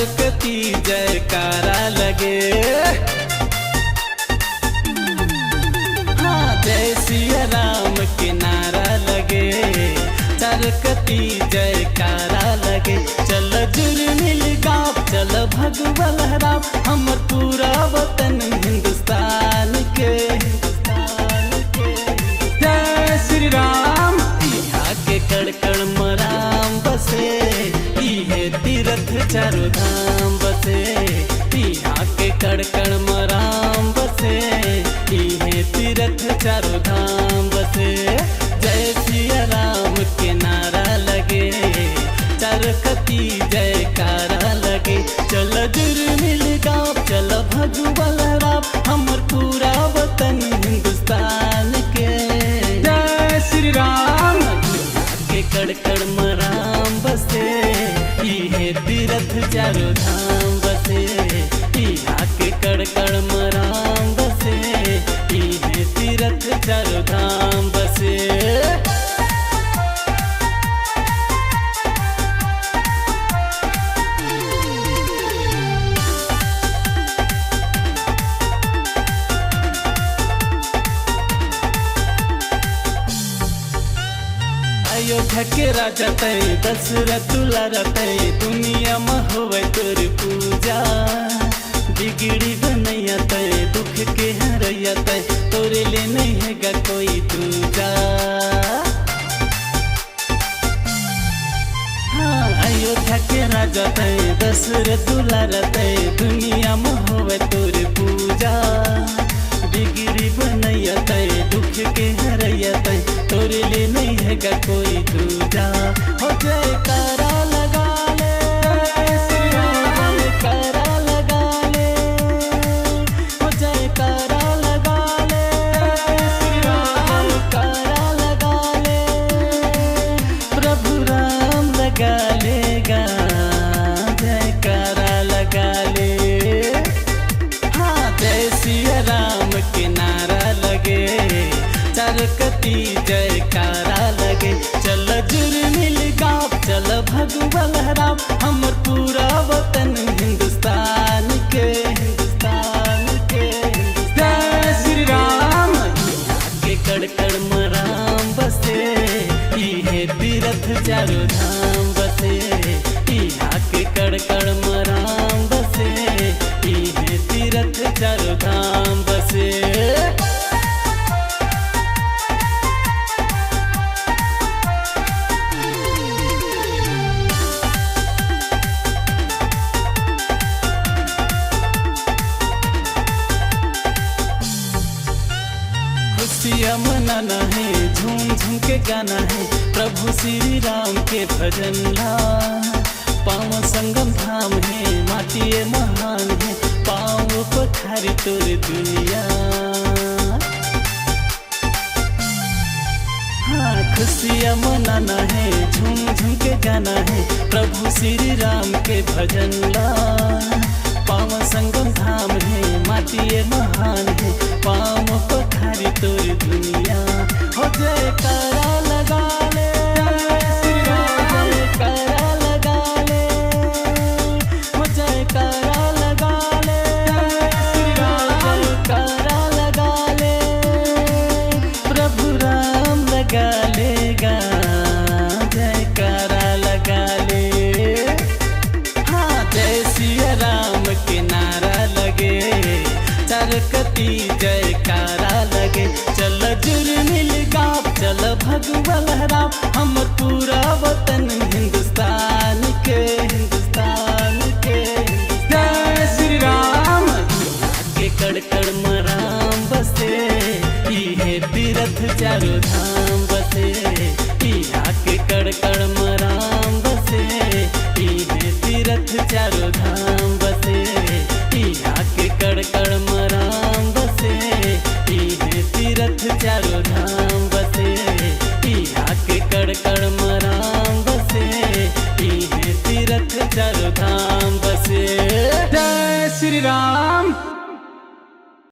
चरकती जयकारा लगे। हाँ, जय सिया राम के नारा लगे, चरकती जयकारा लगे। चल जुर मिल गाँव, चल भगवा लहराव, हमर पूरा वतन हिंदुस्तान के। जय श्री राम। यहाँ के कड़कड़ मराम बसे, इहे तीरथ चारों धाम बसे। यहाँ के कड़कड़ मराम बसे, इहे तीरथ चारों धाम बसे। जय सिया राम के नारा लगे, चरकती जयकारा लगे। चल जुर मिल गाँव, चल भगवा लहराव, हमर पूरा वतन हिंदुस्तान के। जय श्री राम। के कड़कड़ मराम बसे, इहे तीरथ चारों धाम बसे। यहाँ के कड़कड़ मराम बसे, इहे तीरथ चारों धाम बसे। अयोध्या के राजा तय दशरथ दुलार तय, दुनिया में होवे तोर पूजा। बिगड़ी बनैया तय, दुख के हरैया तय, तोरे ले नहीं हैगा कोई दूजा। हाँ, अयोध्या के राजा तय दशरथ दुलार तय, दुनिया में होवे तोर पूजा। बिगड़ी बनैया तय, दुख के हरैया तय, तोरे ले नहीं हैगा कोई दूजा। हो जयकारा लगा ले, जयकारा लगा ले, हो जयकारा लगा ले, जयकारा लगा ले। प्रभु राम लगा लेगा, जयकारा लगा ले। हाँ, जय सिया राम के नारा लगे, चरकती जयकारा लगे। चल जुर मिल गाँव, चल भगवा लहराव, हमर पूरा वतन हिंदुस्तान के। हिंदुस्तान के। जय श्री राम। यहाँ के कड़कड़ मराम बसे, इहे तीरथ चारों धाम बसे। यहाँ के कड़कड़ मराम बसे, इहे तीरथ चारों धाम बसे। खुशियाँ मनाना है, झूम झूम के गाना है, प्रभु श्री राम के भजन ला। पाँव संगम धाम है, माटिए महान है, पाँव पखारी तोर दुनिया। हाँ, खुशियाँ मनाना है, झूम झूम के गाना है, प्रभु श्री राम के भजन ला। पाँव संगम धाम है, माटिए महान है, पाँव पखारी तोर दुनिया। हो जयकारा लगा ले, जयकारा लगा ले, हो जयकारा लगा ले, जयकारा लगा ले। प्रभु राम लगा लेगा, जयकारा लगा ले। हाँ, जय सिया राम के नारा लगे, चरकती जयकारा लगे। चल जुर मिल गाँव, चल भगवा लहराव, हमर पूरा वतन हिंदुस्तान के। हिंदुस्तान के। जय श्री राम। के कड़कड़ मराम बसे, इहे तीरथ चारों धाम बसे। यहाँ के कड़कड़ मराम बसे, इहे तीरथ चारों धाम बसे। यहाँ के कड़कड़ मराम बसे, इहे तीरथ चारों धाम बसे। यहाँ के कड़कड़ मराम बसे, इहे तीरथ चारों धाम बसे। जय श्री राम।